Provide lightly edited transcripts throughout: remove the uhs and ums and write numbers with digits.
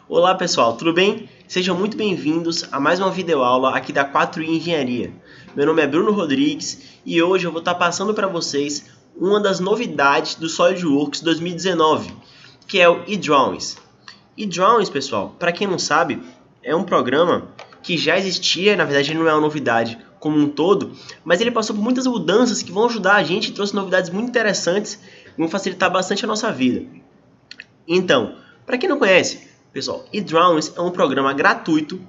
Olá pessoal, tudo bem? Sejam muito bem-vindos a mais uma videoaula aqui da 4i Engenharia. Meu nome é Bruno Rodrigues e hoje eu vou estar passando para vocês uma das novidades do SolidWorks 2019, que é o eDrawings. eDrawings, pessoal, para quem não sabe, é um programa que já existia, na verdade ele não é uma novidade como um todo, mas ele passou por muitas mudanças que vão ajudar a gente e trouxe novidades muito interessantes e vão facilitar bastante a nossa vida. Então, para quem não conhece, pessoal, eDrawings é um programa gratuito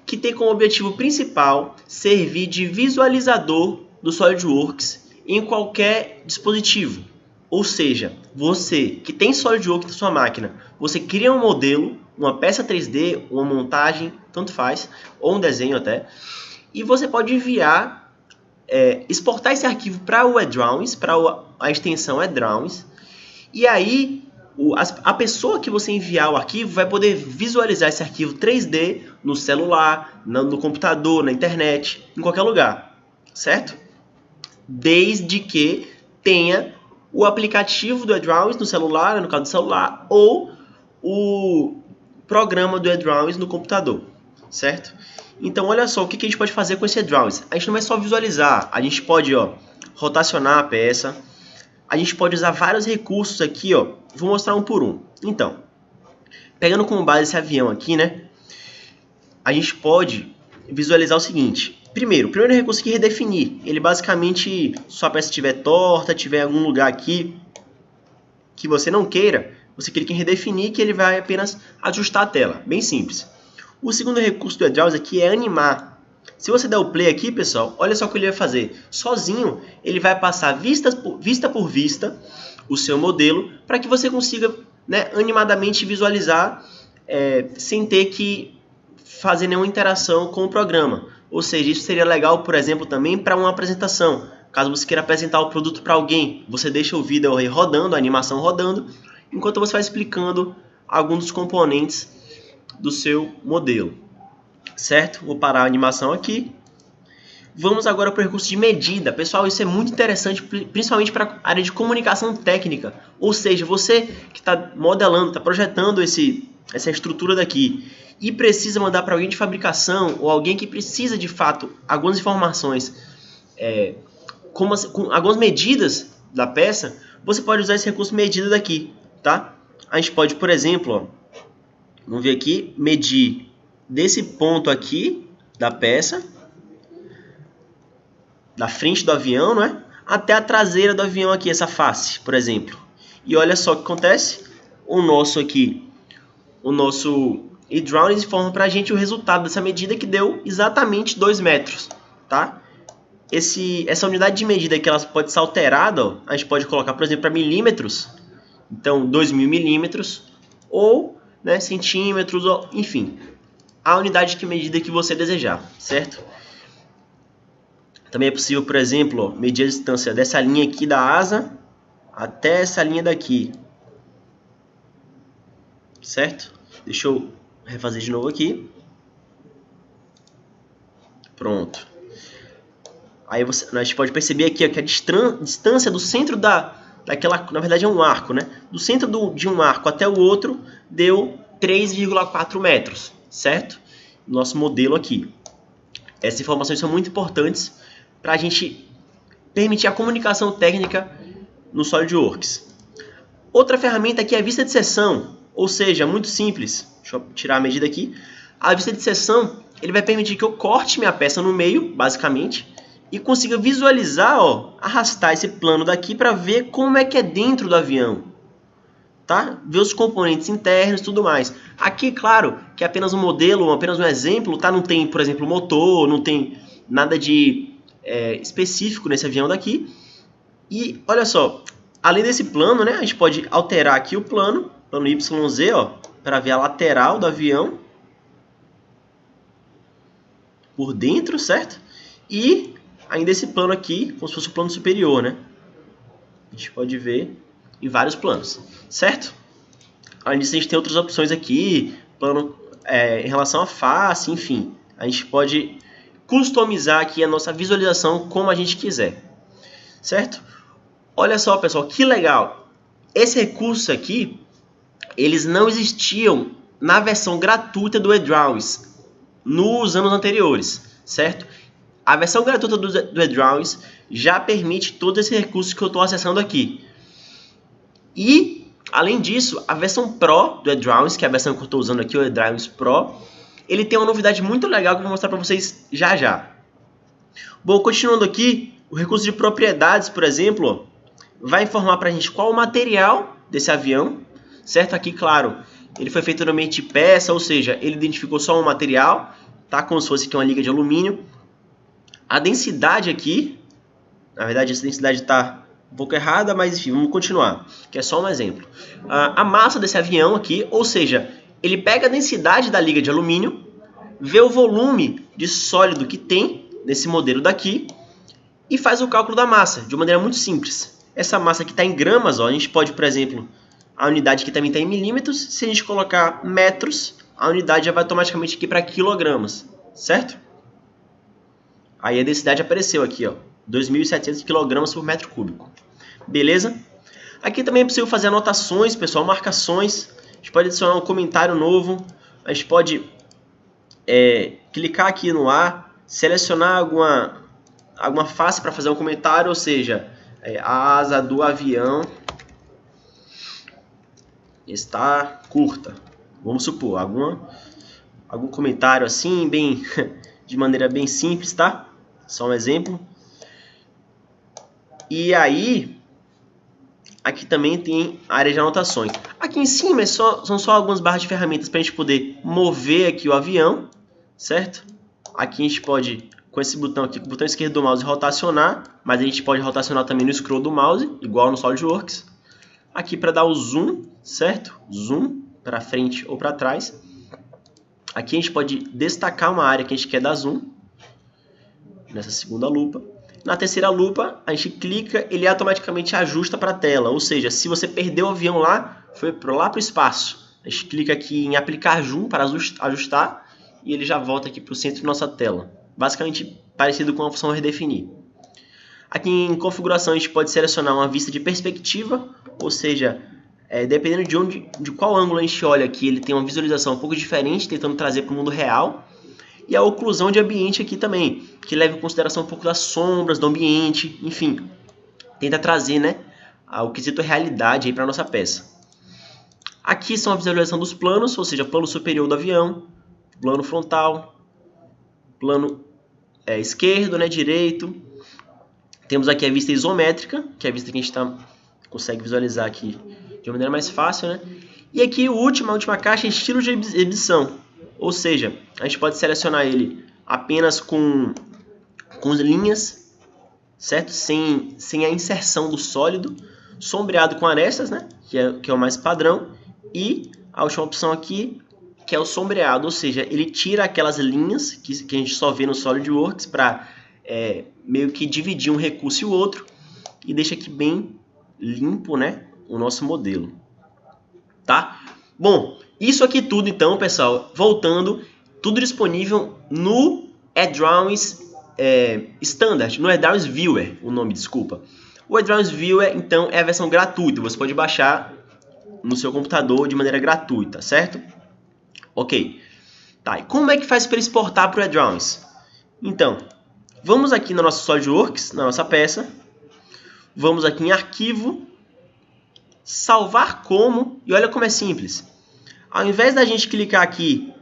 que tem como objetivo principal servir de visualizador do SolidWorks em qualquer dispositivo. Ou seja, você que tem SolidWorks na sua máquina, você cria um modelo, uma peça 3D, uma montagem, tanto faz, ou um desenho até, e você pode enviar, exportar esse arquivo para o eDrawings, para a extensão eDrawings, e aí a pessoa que você enviar o arquivo vai poder visualizar esse arquivo 3D no celular, no computador, na internet, em qualquer lugar, certo? Desde que tenha o aplicativo do eDrawings no celular, no caso do celular, ou o programa do eDrawings no computador, certo? Então, olha só o que a gente pode fazer com esse eDrawings. A gente não vai só visualizar, a gente pode rotacionar a peça, a gente pode usar vários recursos aqui, vou mostrar um por um. Então, pegando como base esse avião aqui, né? A gente pode visualizar o seguinte. O primeiro recurso aqui é redefinir. Ele basicamente, se sua peça estiver torta, tiver algum lugar aqui que você não queira, você clica em redefinir que ele vai apenas ajustar a tela. Bem simples. O segundo recurso do eDrawings aqui é animar. Se você der o play aqui, pessoal, olha só o que ele vai fazer. Sozinho, ele vai passar vista por vista o seu modelo para que você consiga, animadamente visualizar sem ter que fazer nenhuma interação com o programa. Ou seja, isso seria legal, por exemplo, também para uma apresentação. Caso você queira apresentar o produto para alguém, você deixa o vídeo aí rodando, a animação rodando, enquanto você vai explicando alguns dos componentes do seu modelo. Certo? Vou parar a animação aqui. Vamos agora para o recurso de medida. Pessoal, isso é muito interessante, principalmente para a área de comunicação técnica. Ou seja, você que está modelando, está projetando essa estrutura daqui e precisa mandar para alguém de fabricação ou alguém que precisa, de fato, algumas informações, com algumas medidas da peça, você pode usar esse recurso medida daqui. Tá? A gente pode, por exemplo, vamos ver aqui, medir desse ponto aqui da peça, da frente do avião, não é? Até a traseira do avião aqui, essa face, por exemplo. E olha só o que acontece. O nosso eDrawings informa para a gente o resultado dessa medida que deu exatamente 2 metros, tá? Essa unidade de medida que ela pode ser alterada, a gente pode colocar, por exemplo, para milímetros. Então, 2.000 milímetros ou centímetros, enfim, a unidade de medida que você desejar, certo? Também é possível, por exemplo, medir a distância dessa linha aqui da asa até essa linha daqui, certo? Deixa eu refazer de novo aqui. Pronto. Aí a gente pode perceber aqui que a distância do centro daquela, na verdade é um arco, né? Do centro de um arco até o outro deu 3,4 metros, certo? Nosso modelo aqui. Essas informações são muito importantes para a gente permitir a comunicação técnica no SolidWorks. Outra ferramenta aqui é a vista de seção, ou seja, muito simples. Deixa eu tirar a medida aqui. A vista de seção, ele vai permitir que eu corte minha peça no meio, basicamente, e consiga visualizar, arrastar esse plano daqui para ver como é que é dentro do avião. Tá? Ver os componentes internos e tudo mais. Aqui, claro, que é apenas um modelo, apenas um exemplo, tá? Não tem, por exemplo, motor, não tem nada de específico nesse avião daqui. E olha só, além desse plano, a gente pode alterar aqui o plano YZ, para ver a lateral do avião por dentro, certo? E ainda esse plano aqui, como se fosse o plano superior, né? A gente pode ver em vários planos, certo? Além disso, a gente tem outras opções aqui, plano em relação à face, enfim. A gente pode customizar aqui a nossa visualização como a gente quiser, certo? Olha só, pessoal, que legal! Esse recurso aqui, eles não existiam na versão gratuita do eDrawings nos anos anteriores, certo? A versão gratuita do eDrawings já permite todos esses recursos que eu estou acessando aqui. E, além disso, a versão Pro do eDrawings, que é a versão que eu estou usando aqui, o eDrawings Pro, ele tem uma novidade muito legal que eu vou mostrar para vocês já já. Bom, continuando aqui, o recurso de propriedades, por exemplo, ó, vai informar para a gente qual o material desse avião, certo? Aqui, claro, ele foi feito no ambiente de peça, ou seja, ele identificou só um material, tá? Como se fosse aqui uma liga de alumínio. A densidade aqui, na verdade essa densidade está um pouco errada, mas enfim, vamos continuar, que é só um exemplo. A massa desse avião aqui, ou seja, ele pega a densidade da liga de alumínio, vê o volume de sólido que tem nesse modelo daqui e faz o cálculo da massa de uma maneira muito simples. Essa massa aqui está em gramas, ó, a gente pode, por exemplo, a unidade aqui também está em milímetros, se a gente colocar metros, a unidade já vai automaticamente aqui para quilogramas, certo? Aí a densidade apareceu aqui, ó, 2.700 kg por metro cúbico. Beleza? Aqui também é possível fazer anotações, pessoal, marcações. A gente pode adicionar um comentário novo. A gente pode clicar aqui no A, selecionar alguma face para fazer um comentário, ou seja, a asa do avião está curta. Vamos supor, algum comentário assim, bem de maneira bem simples, tá? Só um exemplo. E aí, aqui também tem a área de anotações. Aqui em cima são só algumas barras de ferramentas para a gente poder mover aqui o avião, certo? Aqui a gente pode, com esse botão aqui, com o botão esquerdo do mouse, rotacionar, mas a gente pode rotacionar também no scroll do mouse, igual no SolidWorks. Aqui para dar o zoom, certo? Zoom para frente ou para trás. Aqui a gente pode destacar uma área que a gente quer dar zoom, nessa segunda lupa. Na terceira lupa, a gente clica, ele automaticamente ajusta para a tela. Ou seja, se você perdeu o avião lá, foi lá para o espaço. A gente clica aqui em aplicar zoom para ajustar e ele já volta aqui para o centro da nossa tela. Basicamente parecido com a função redefinir. Aqui em configuração a gente pode selecionar uma vista de perspectiva, ou seja, dependendo de qual ângulo a gente olha aqui, ele tem uma visualização um pouco diferente, tentando trazer para o mundo real. E a oclusão de ambiente aqui também, que leva em consideração um pouco das sombras do ambiente, enfim, tenta trazer, né, o quesito realidade para a nossa peça. Aqui são a visualização dos planos, ou seja, plano superior do avião, plano frontal, plano esquerdo, né, direito. Temos aqui a vista isométrica, que é a vista que a gente consegue visualizar aqui de uma maneira mais fácil, né? E aqui a última caixa é estilo de edição. Ou seja, a gente pode selecionar ele apenas com linhas, certo? Sem a inserção do sólido, sombreado com arestas, né? Que é o mais padrão. E a última opção aqui, que é o sombreado, ou seja, ele tira aquelas linhas que a gente só vê no SolidWorks para meio que dividir um recurso e o outro e deixa aqui bem limpo, né, o nosso modelo. Tá? Bom, isso aqui tudo então, pessoal, voltando, tudo disponível no eDrawings Standard, no eDrawings Viewer, o nome, desculpa. O eDrawings Viewer, então, é a versão gratuita, você pode baixar no seu computador de maneira gratuita, certo? Ok. Tá, e como é que faz para exportar para o eDrawings? Então, vamos aqui no nosso SolidWorks, na nossa peça, vamos aqui em Arquivo, Salvar como, e olha como é simples. Ao invés da gente clicar aqui,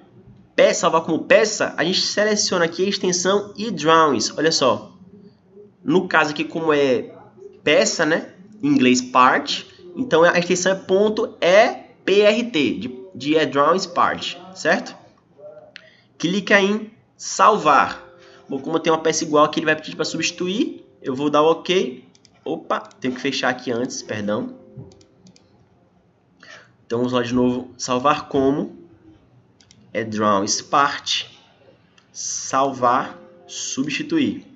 salvar como peça, a gente seleciona aqui a extensão eDrawings. Olha só, no caso aqui como é peça, né, em inglês part, então a extensão é .eprt, de eDrawings part, certo? Clica em salvar. Bom, como tem uma peça igual aqui, ele vai pedir para substituir, eu vou dar o OK. Opa, tenho que fechar aqui antes, perdão. Então vamos lá de novo, salvar como, eDrawings part, salvar, substituir.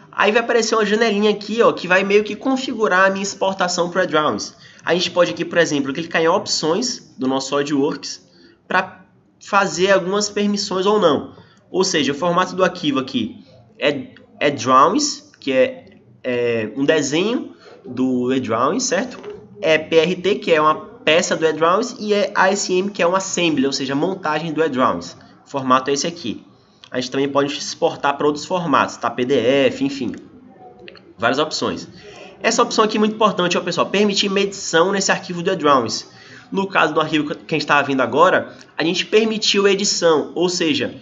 Aí vai aparecer uma janelinha aqui, ó, que vai meio que configurar a minha exportação para o eDrawings. A gente pode aqui, por exemplo, clicar em opções do nosso SolidWorks para fazer algumas permissões ou não. Ou seja, o formato do arquivo aqui é eDrawings, que é um desenho do eDrawings, certo? É PRT, que é uma peça do eDrawings, e ASM, que é uma assembly, ou seja, montagem do eDrawings. O formato é esse aqui. A gente também pode exportar para outros formatos, tá? PDF, enfim, várias opções. Essa opção aqui é muito importante, ó, pessoal, permitir medição nesse arquivo do eDrawings. No caso do arquivo que a gente estava vendo agora, a gente permitiu edição, ou seja,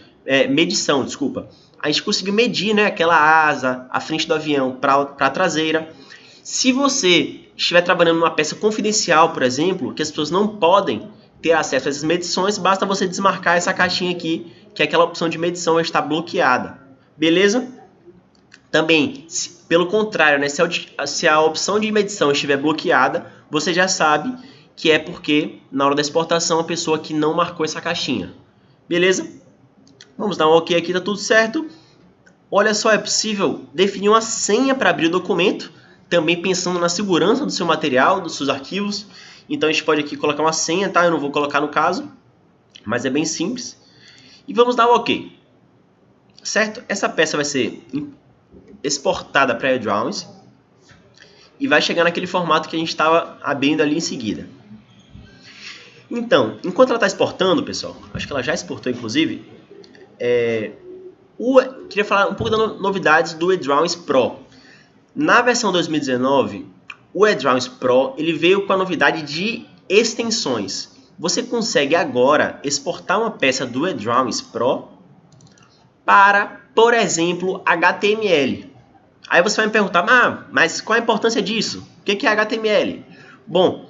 medição, desculpa. A gente conseguiu medir, né, aquela asa, a frente do avião para a traseira. Se você estiver trabalhando numa peça confidencial, por exemplo, que as pessoas não podem ter acesso a essas medições, basta você desmarcar essa caixinha aqui, que é aquela opção de medição vai estar bloqueada. Beleza? Também, pelo contrário, né, se a opção de medição estiver bloqueada, você já sabe que é porque, na hora da exportação, a pessoa que não marcou essa caixinha. Beleza? Vamos dar um OK aqui, tá tudo certo. Olha só, é possível definir uma senha para abrir o documento, também pensando na segurança do seu material, dos seus arquivos. Então a gente pode aqui colocar uma senha, tá? Eu não vou colocar no caso, mas é bem simples. E vamos dar um OK. Certo? Essa peça vai ser exportada para eDrawings e vai chegar naquele formato que a gente estava abrindo ali em seguida. Então, enquanto ela está exportando, pessoal, acho que ela já exportou inclusive, queria falar um pouco das novidades do eDrawings Pro. Na versão 2019, o eDrawings Pro ele veio com a novidade de extensões. Você consegue agora exportar uma peça do eDrawings Pro para, por exemplo, HTML. Aí você vai me perguntar, mas qual a importância disso? O que é HTML? Bom,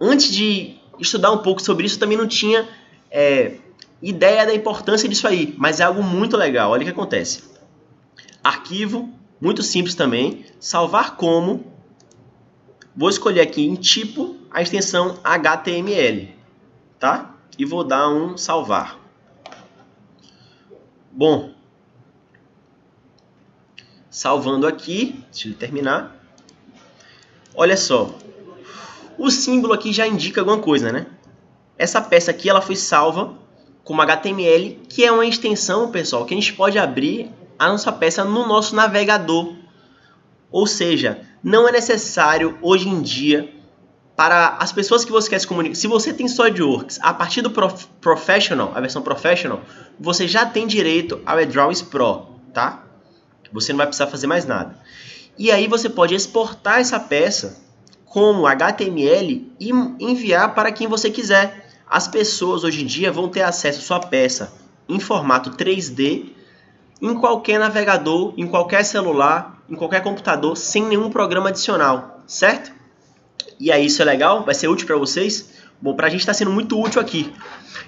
antes de estudar um pouco sobre isso, também não tinha ideia da importância disso aí, mas é algo muito legal. Olha o que acontece. Arquivo, muito simples também, salvar como, vou escolher aqui em tipo a extensão HTML, tá? E vou dar um salvar. Bom, salvando aqui, deixa eu terminar. Olha só, o símbolo aqui já indica alguma coisa, né? Essa peça aqui ela foi salva como HTML, que é uma extensão, pessoal, que a gente pode abrir a nossa peça no nosso navegador. Ou seja, não é necessário hoje em dia para as pessoas que você quer se comunicar. Se você tem SolidWorks, a partir do Professional, a versão Professional, você já tem direito ao eDrawings Pro, tá? Você não vai precisar fazer mais nada. E aí você pode exportar essa peça como HTML e enviar para quem você quiser. As pessoas hoje em dia vão ter acesso à sua peça em formato 3D em qualquer navegador, em qualquer celular, em qualquer computador, sem nenhum programa adicional, certo? E aí isso é legal? Vai ser útil para vocês? Bom, para a gente está sendo muito útil aqui.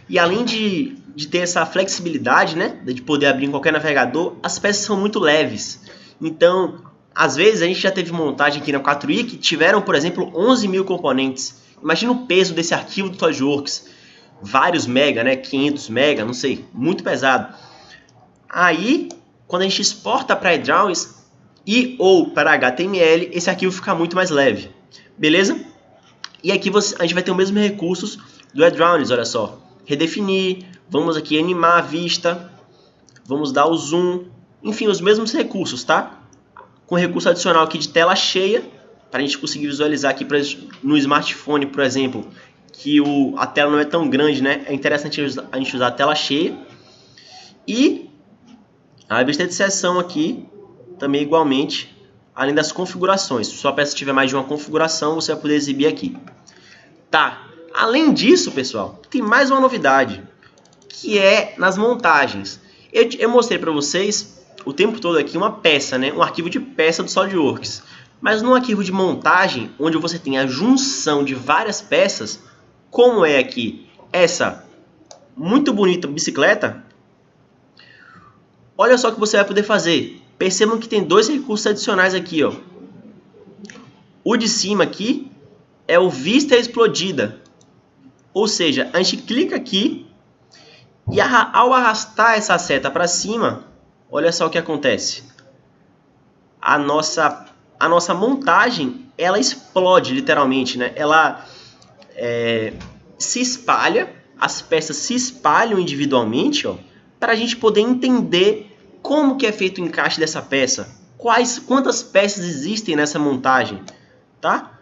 E além de ter essa flexibilidade, né, de poder abrir em qualquer navegador, as peças são muito leves. Então, às vezes a gente já teve montagem aqui na 4i que tiveram, por exemplo, 11.000 componentes. Imagina o peso desse arquivo do SolidWorks. Vários mega, né, 500 mega, não sei, muito pesado. Aí, quando a gente exporta para eDrawings e ou para HTML, esse arquivo fica muito mais leve. Beleza? E aqui a gente vai ter os mesmos recursos do eDrawings, olha só. Redefinir, vamos aqui animar a vista, vamos dar o zoom, enfim, os mesmos recursos, tá? Com recurso adicional aqui de tela cheia, para a gente conseguir visualizar aqui no smartphone, por exemplo, que a tela não é tão grande, né? É interessante a gente usar a tela cheia. E a vista de seção aqui, também igualmente, além das configurações. Se sua peça tiver mais de uma configuração, você vai poder exibir aqui. Tá. Além disso, pessoal, tem mais uma novidade, que é nas montagens. Eu mostrei para vocês o tempo todo aqui uma peça, né? Um arquivo de peça do SolidWorks. Mas no arquivo de montagem, onde você tem a junção de várias peças, como é aqui essa muito bonita bicicleta, olha só o que você vai poder fazer. Percebam que tem dois recursos adicionais aqui, ó. O de cima aqui é o vista explodida. Ou seja, a gente clica aqui e ao arrastar essa seta para cima, olha só o que acontece. A nossa montagem, ela explode literalmente, né? Ela se espalha, as peças se espalham individualmente, ó, para a gente poder entender como que é feito o encaixe dessa peça, quantas peças existem nessa montagem, tá?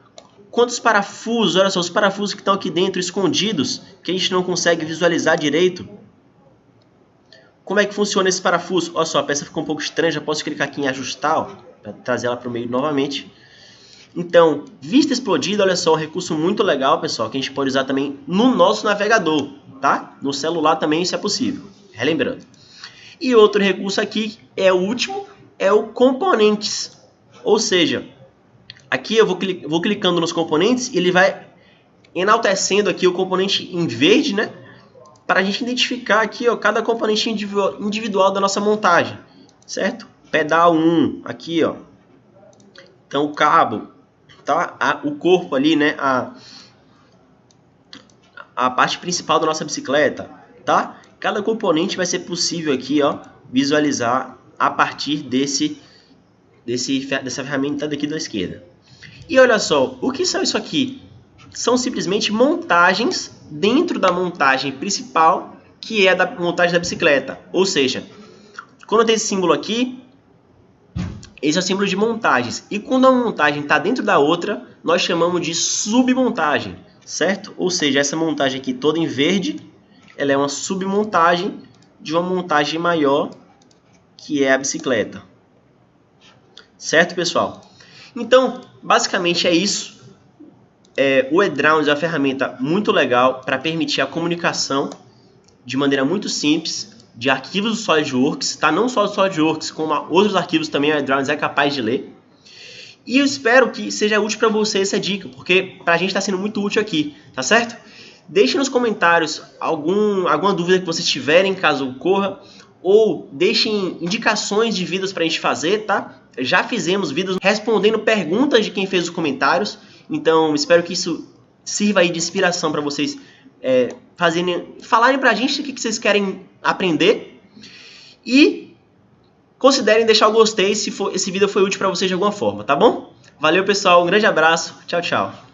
Quantos parafusos, olha só, os parafusos que estão aqui dentro escondidos, que a gente não consegue visualizar direito. Como é que funciona esse parafuso? Olha só, a peça ficou um pouco estranha, já posso clicar aqui em ajustar, para trazer ela para o meio novamente. Então, vista explodida, olha só, um recurso muito legal, pessoal, que a gente pode usar também no nosso navegador, tá? No celular também isso é possível, relembrando. E outro recurso aqui, é o último, é o componentes. Ou seja, aqui eu vou clicando nos componentes e ele vai enaltecendo aqui o componente em verde, né? Para a gente identificar aqui, ó, cada componente individual da nossa montagem, certo? Pedal 1, aqui, ó. Então, o cabo, tá? O corpo ali, né? A parte principal da nossa bicicleta, tá? Cada componente vai ser possível aqui, ó, visualizar a partir dessa ferramenta daqui da esquerda. E olha só, o que são isso aqui? São simplesmente montagens dentro da montagem principal, que é a da montagem da bicicleta. Ou seja, quando tem esse símbolo aqui, esse é o símbolo de montagens. E quando a montagem está dentro da outra, nós chamamos de submontagem, certo? Ou seja, essa montagem aqui toda em verde, ela é uma submontagem de uma montagem maior, que é a bicicleta. Certo, pessoal? Então, basicamente é isso. O eDrownz é uma ferramenta muito legal para permitir a comunicação de maneira muito simples de arquivos do SolidWorks, tá? Não só do SolidWorks, como outros arquivos também o eDrownz é capaz de ler. E eu espero que seja útil para você essa dica, porque para a gente está sendo muito útil aqui, tá certo? Deixe nos comentários alguma dúvida que vocês tiverem, caso ocorra, ou deixem indicações de vídeos para a gente fazer, tá? Já fizemos vídeos respondendo perguntas de quem fez os comentários, então espero que isso sirva aí de inspiração para vocês falarem para a gente o que vocês querem aprender e considerem deixar o gostei se esse vídeo foi útil para vocês de alguma forma, tá bom? Valeu, pessoal, um grande abraço, tchau, tchau.